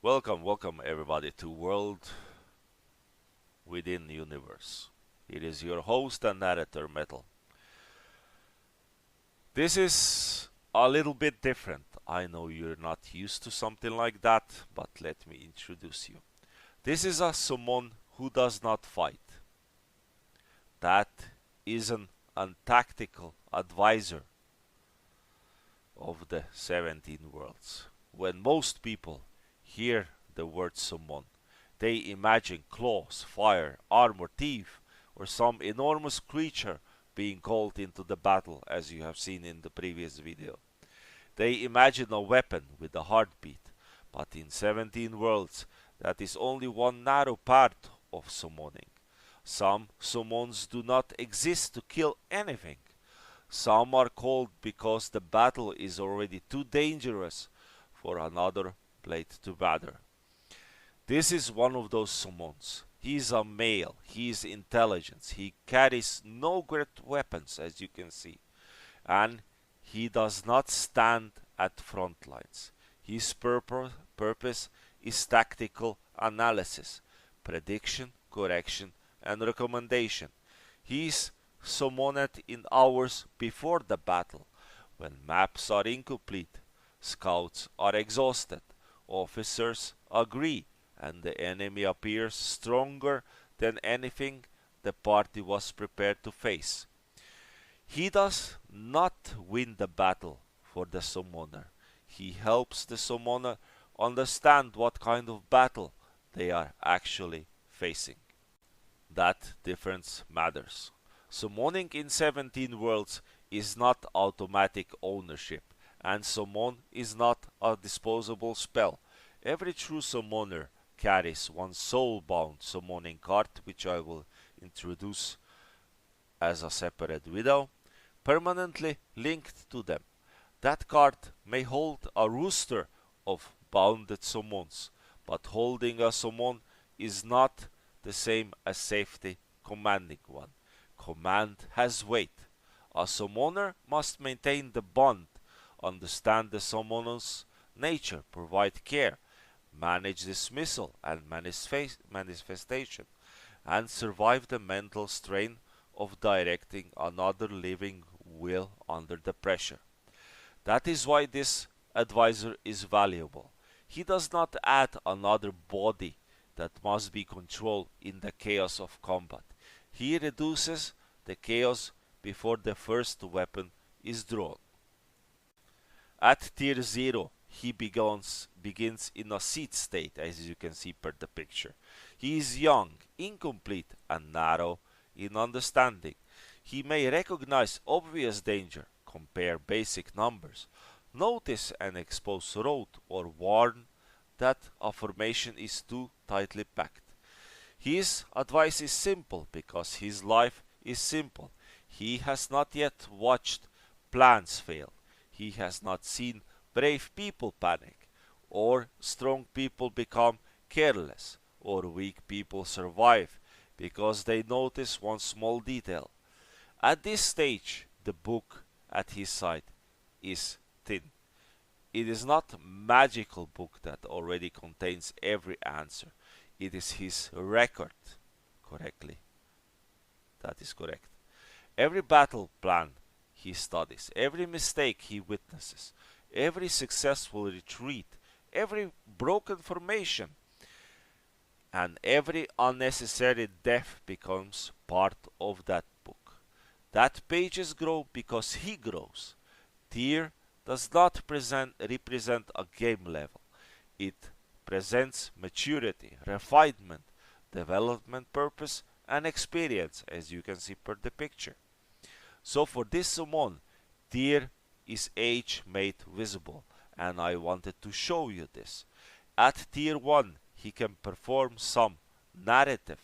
Welcome everybody to World Within Universe. It is your host and narrator Metal. This is a little bit different. I know you're not used to something like that, but let me introduce you. This is a someone who does not fight. That is an tactical advisor of the 17 worlds. When most people hear the word summon, they imagine claws, fire, armor, teeth, or some enormous creature being called into the battle, as you have seen in the previous video. They imagine a weapon with a heartbeat, but in 17 worlds, that is only one narrow part of summoning. Some summons do not exist to kill anything. Some are called because the battle is already too dangerous for another blade to batter. This is one of those summons. He is a male, he is intelligent, he carries no great weapons as you can see, and he does not stand at front lines. His purpose is tactical analysis, prediction, correction, and recommendation. He is summoned in hours before the battle, when maps are incomplete, scouts are exhausted, officers agree, and the enemy appears stronger than anything the party was prepared to face. He does not win the battle for the summoner. He helps the summoner understand what kind of battle they are actually facing. That difference matters. Summoning in 17 worlds is not automatic ownership, and summon is not a disposable spell. Every true summoner carries one soulbound summoning card, which I will introduce as a separate video, permanently linked to them. That card may hold a roster of bounded summons, but holding a summon is not the same as safety commanding one. Command has weight. A summoner must maintain the bond, understand the summoner's nature, provide care, manage dismissal and manifestation, and survive the mental strain of directing another living will under the pressure. That is why this advisor is valuable. He does not add another body that must be controlled in the chaos of combat. He reduces the chaos before the first weapon is drawn. At tier 0, he begins in a seed state, as you can see per the picture. He is young, incomplete, and narrow in understanding. He may recognize obvious danger, compare basic numbers, notice an exposed road, or warn that a formation is too tightly packed. His advice is simple because his life is simple. He has not yet watched plans fail. He has not seen brave people panic, or strong people become careless, or weak people survive because they notice one small detail. At this stage, the book at his side is thin. It is not a magical book that already contains every answer. It is his record. Correctly. That is correct. Every battle plan he studies, every mistake he witnesses, every successful retreat, every broken formation, and every unnecessary death becomes part of that book. That pages grow because he grows. Tier does not represent a game level. It presents maturity, refinement, development purpose, and experience, as you can see per the picture. So for this summon, tier is age made visible, and I wanted to show you this. At tier 1, he can perform some narrative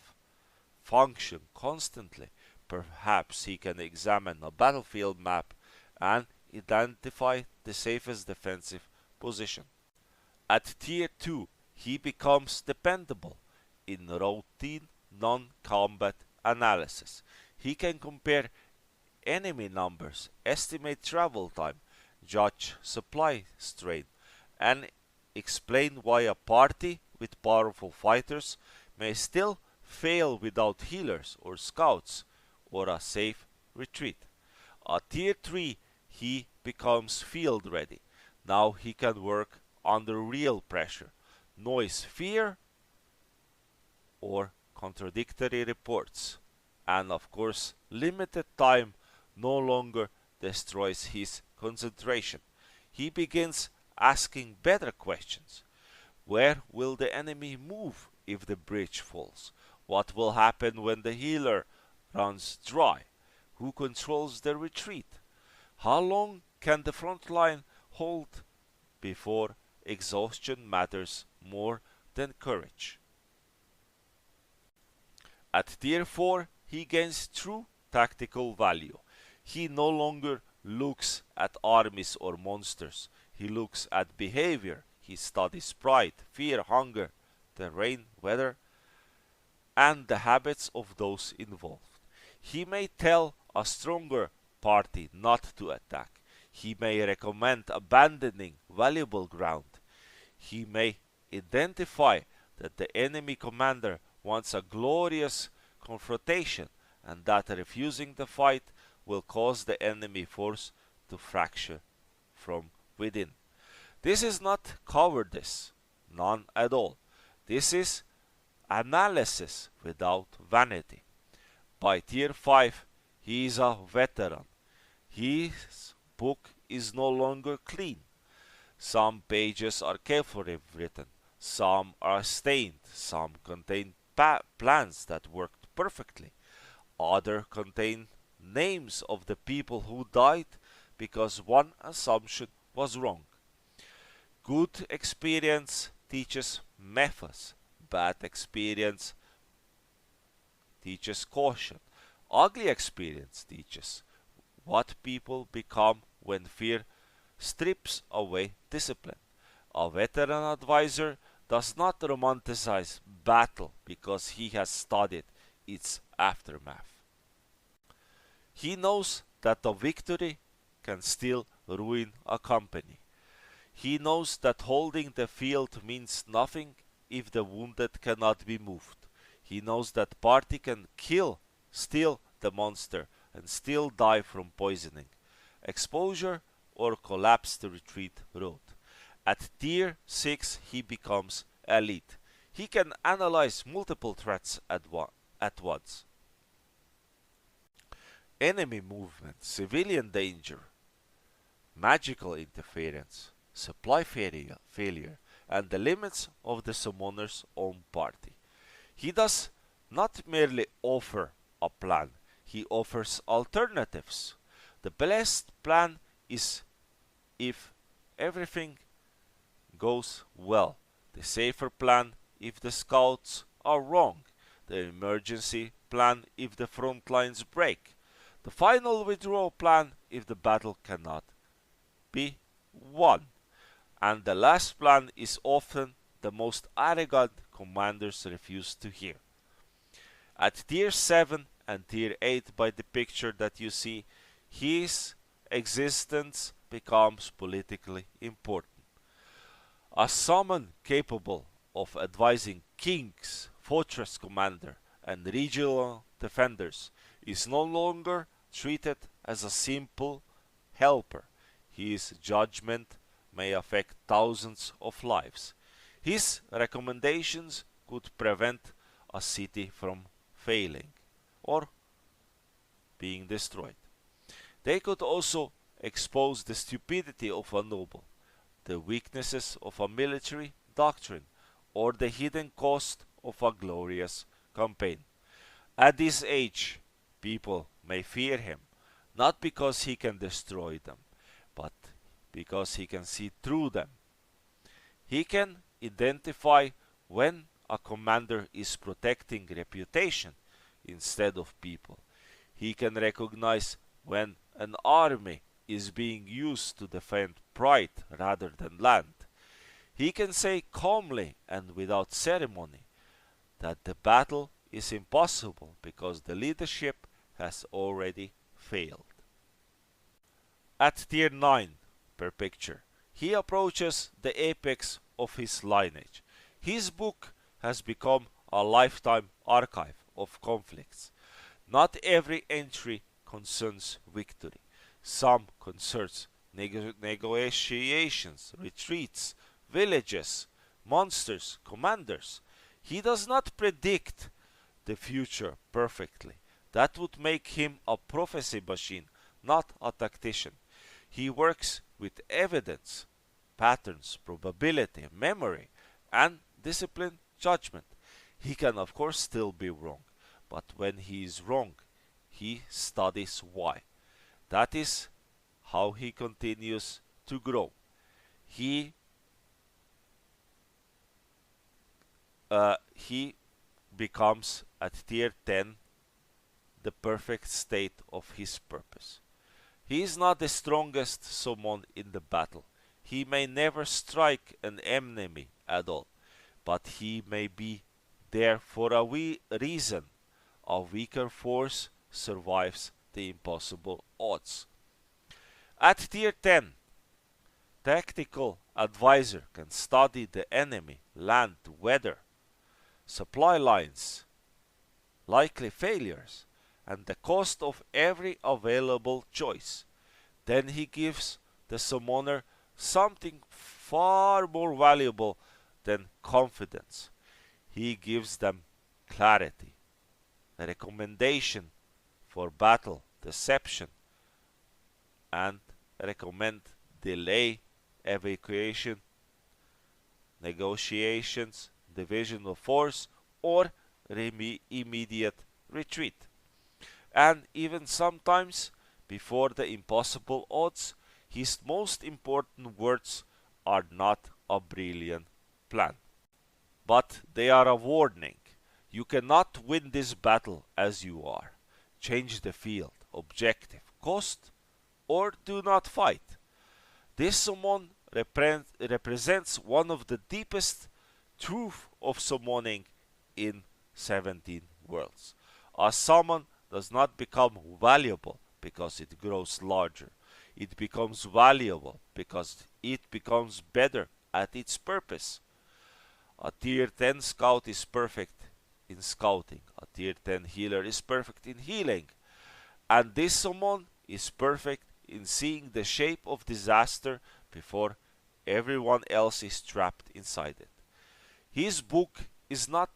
function constantly. Perhaps he can examine a battlefield map and identify the safest defensive position. At tier 2, he becomes dependable in routine non-combat analysis. He can compare enemy numbers, estimate travel time, judge supply strain, and explain why a party with powerful fighters may still fail without healers or scouts or a safe retreat. At tier 3, he becomes field ready. Now he can work under real pressure, noise, fear, or contradictory reports. And of course, limited time no longer destroys his concentration. He begins asking better questions. Where will the enemy move if the bridge falls? What will happen when the healer runs dry? Who controls the retreat? How long can the front line hold before exhaustion matters more than courage? At tier 4, he gains true tactical value. He no longer looks at armies or monsters. He looks at behavior. He studies pride, fear, hunger, terrain, weather, and the habits of those involved. He may tell a stronger party not to attack. He may recommend abandoning valuable ground. He may identify that the enemy commander wants a glorious confrontation and that refusing the fight will cause the enemy force to fracture from within. This is not cowardice, none at all. This is analysis without vanity. By tier 5, he is a veteran. His book is no longer clean. Some pages are carefully written, some are stained, some contain plans that worked perfectly, others contain names of the people who died because one assumption was wrong. Good experience teaches methods, bad experience teaches caution. Ugly experience teaches what people become when fear strips away discipline. A veteran advisor does not romanticize battle because he has studied its aftermath. He knows that a victory can still ruin a company. He knows that holding the field means nothing if the wounded cannot be moved. He knows that party can steal the monster and still die from poisoning, exposure, or collapse the retreat road. At tier 6 he becomes elite. He can analyze multiple threats at once. Enemy movement, civilian danger, magical interference, supply failure, and the limits of the summoner's own party. He does not merely offer a plan, he offers alternatives. The best plan is if everything goes well. The safer plan if the scouts are wrong. The emergency plan if the front lines break. The final withdrawal plan if the battle cannot be won. And the last plan is often the most arrogant commanders refuse to hear. At tier 7 and tier 8 by the picture that you see, his existence becomes politically important. A summon capable of advising kings, fortress commander, and regional defenders is no longer treated as a simple helper. His judgment may affect thousands of lives. His recommendations could prevent a city from failing or being destroyed. They could also expose the stupidity of a noble, the weaknesses of a military doctrine, or the hidden cost of a glorious campaign. At this age, people may fear him, not because he can destroy them, but because he can see through them. He can identify when a commander is protecting reputation instead of people. He can recognize when an army is being used to defend pride rather than land. He can say calmly and without ceremony that the battle is impossible because the leadership has already failed. At tier 9 per picture, he approaches the apex of his lineage. His book has become a lifetime archive of conflicts. Not every entry concerns victory. Some concerns negotiations, retreats, villages, monsters, commanders. He does not predict the future perfectly. That would make him a prophecy machine, not a tactician. He works with evidence, patterns, probability, memory, and disciplined judgment. He can, of course, still be wrong, but when he is wrong, he studies why. That is how he continues to grow. He becomes at tier 10 the perfect state of his purpose. He is not the strongest summon in the battle. He may never strike an enemy at all, but he may be there for a reason. A weaker force survives the impossible odds. At tier 10, tactical advisor can study the enemy, land, weather, supply lines, likely failures, and the cost of every available choice. Then he gives the summoner something far more valuable than confidence. He gives them clarity, a recommendation for battle, deception, and recommend delay, evacuation, negotiations, division of force, or immediate retreat. And even sometimes, before the impossible odds, his most important words are not a brilliant plan, but they are a warning. You cannot win this battle as you are. Change the field, objective, cost, or do not fight. This summon represents one of the deepest truths of summoning in 17 worlds. A summon does not become valuable because it grows larger. It becomes valuable because it becomes better at its purpose. A tier 10 scout is perfect in scouting. A tier 10 healer is perfect in healing. And this summon is perfect in seeing the shape of disaster before everyone else is trapped inside it. His book is not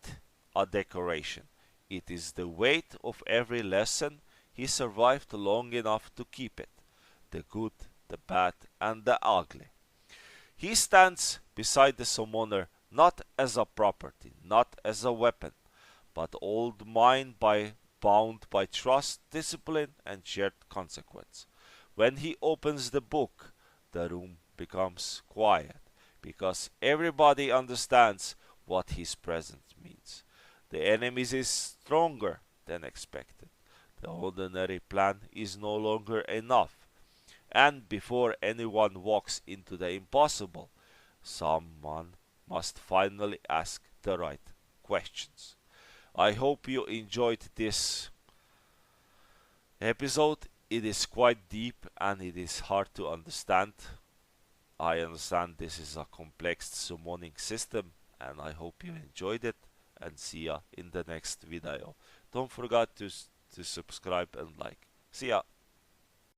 a decoration. It is the weight of every lesson he survived long enough to keep it. The good, the bad, and the ugly. He stands beside the summoner not as a property, not as a weapon, but old mind bound by trust, discipline, and shared consequence. When he opens the book, the room becomes quiet because everybody understands what his presence means. The enemy is stronger than expected. The ordinary plan is no longer enough. And before anyone walks into the impossible, someone must finally ask the right questions. I hope you enjoyed this episode. It is quite deep and it is hard to understand. I understand this is a complex summoning system and I hope you enjoyed it, and see ya in the next video. Don't forget to subscribe and like. See ya.